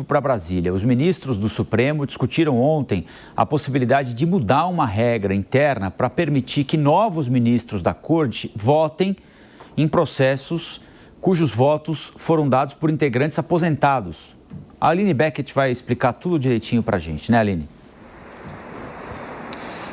Para Brasília, os ministros do Supremo discutiram ontem a possibilidade de mudar uma regra interna para permitir que novos ministros da Corte votem em processos cujos votos foram dados por integrantes aposentados. A Aline Beckett vai explicar tudo direitinho para a gente, né, Aline?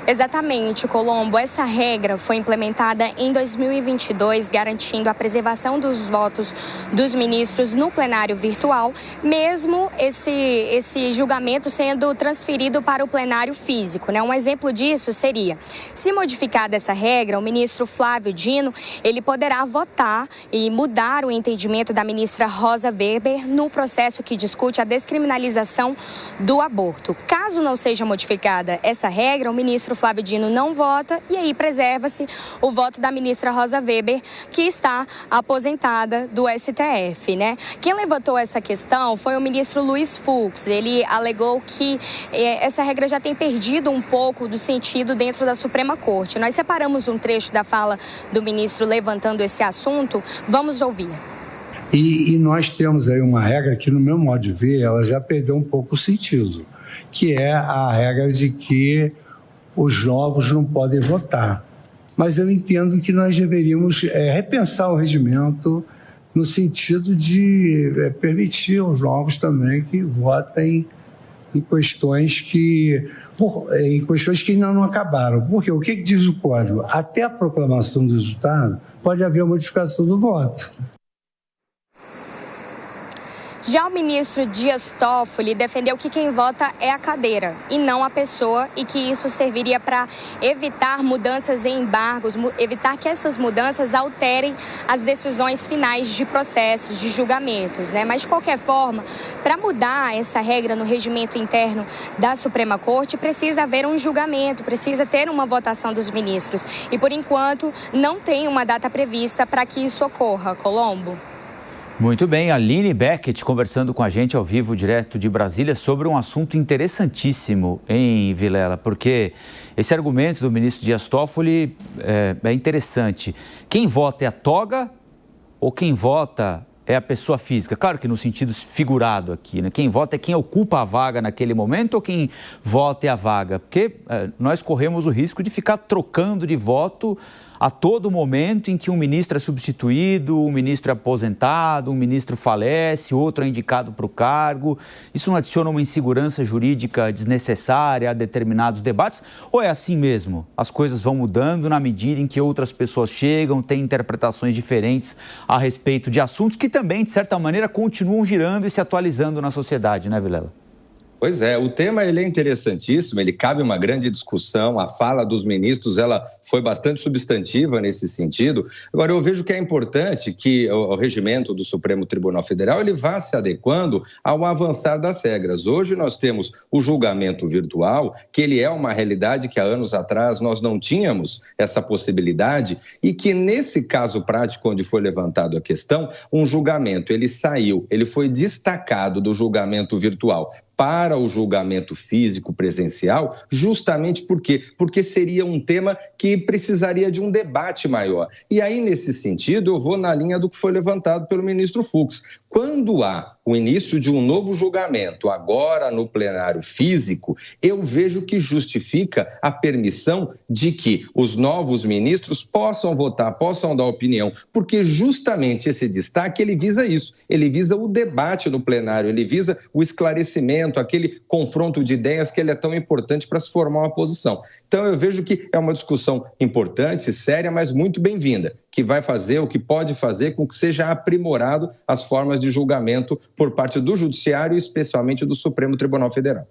Exatamente, Colombo. Essa regra foi implementada em 2022, garantindo a preservação dos votos dos ministros no plenário virtual, mesmo esse julgamento sendo transferido para o plenário físico, né? Um exemplo disso seria, se modificada essa regra, o ministro Flávio Dino, ele poderá votar e mudar o entendimento da ministra Rosa Weber no processo que discute a descriminalização do aborto. Caso não seja modificada essa regra, o ministro Flávio Dino não vota e aí preserva-se o voto da ministra Rosa Weber, que está aposentada do STF, né? Quem levantou essa questão foi o ministro Luiz Fux. Ele alegou que essa regra já tem perdido um pouco do sentido dentro da Suprema Corte. Nós separamos um trecho da fala do ministro levantando esse assunto. Vamos ouvir. E nós temos aí uma regra que, no meu modo de ver, ela já perdeu um pouco o sentido, que é a regra de que os novos não podem votar. Mas eu entendo que nós deveríamos repensar o regimento no sentido de permitir aos novos também que votem em questões que ainda não acabaram. Porque o que diz o código? Até a proclamação do resultado pode haver modificação do voto. Já o ministro Dias Toffoli defendeu que quem vota é a cadeira e não a pessoa e que isso serviria para evitar mudanças em embargos, evitar que essas mudanças alterem as decisões finais de processos, de julgamentos, né? Mas, de qualquer forma, para mudar essa regra no regimento interno da Suprema Corte, precisa haver um julgamento, precisa ter uma votação dos ministros. E, por enquanto, não tem uma data prevista para que isso ocorra. Colombo. Muito bem, Aline Beckett conversando com a gente ao vivo, direto de Brasília, sobre um assunto interessantíssimo, hein, Vilela? Porque esse argumento do ministro Dias Toffoli é interessante. Quem vota é a toga ou quem vota é a pessoa física? Claro que no sentido figurado aqui, né? Quem vota é quem ocupa a vaga naquele momento ou quem vota é a vaga? Porque nós corremos o risco de ficar trocando de voto a todo momento em que um ministro é substituído, um ministro é aposentado, um ministro falece, outro é indicado para o cargo. Isso não adiciona uma insegurança jurídica desnecessária a determinados debates? Ou é assim mesmo? As coisas vão mudando na medida em que outras pessoas chegam, têm interpretações diferentes a respeito de assuntos que também, de certa maneira, continuam girando e se atualizando na sociedade, né, Vilela? Pois é, o tema ele é interessantíssimo, ele cabe uma grande discussão, a fala dos ministros ela foi bastante substantiva nesse sentido. Agora, eu vejo que é importante que o regimento do Supremo Tribunal Federal ele vá se adequando ao avançar das regras. Hoje nós temos o julgamento virtual, que ele é uma realidade que há anos atrás nós não tínhamos essa possibilidade e que nesse caso prático onde foi levantado a questão, um julgamento ele foi destacado do julgamento virtual para o julgamento físico presencial, justamente porque seria um tema que precisaria de um debate maior. E aí, nesse sentido, eu vou na linha do que foi levantado pelo ministro Fux. Quando há o início de um novo julgamento, agora no plenário físico, eu vejo que justifica a permissão de que os novos ministros possam votar, possam dar opinião, porque justamente esse destaque, ele visa isso, ele visa o debate no plenário, ele visa o esclarecimento, aquele confronto de ideias que ele é tão importante para se formar uma posição. Então, eu vejo que é uma discussão importante, séria, mas muito bem-vinda, que vai fazer, o que pode fazer com que seja aprimorado as formas de julgamento por parte do Judiciário e especialmente do Supremo Tribunal Federal.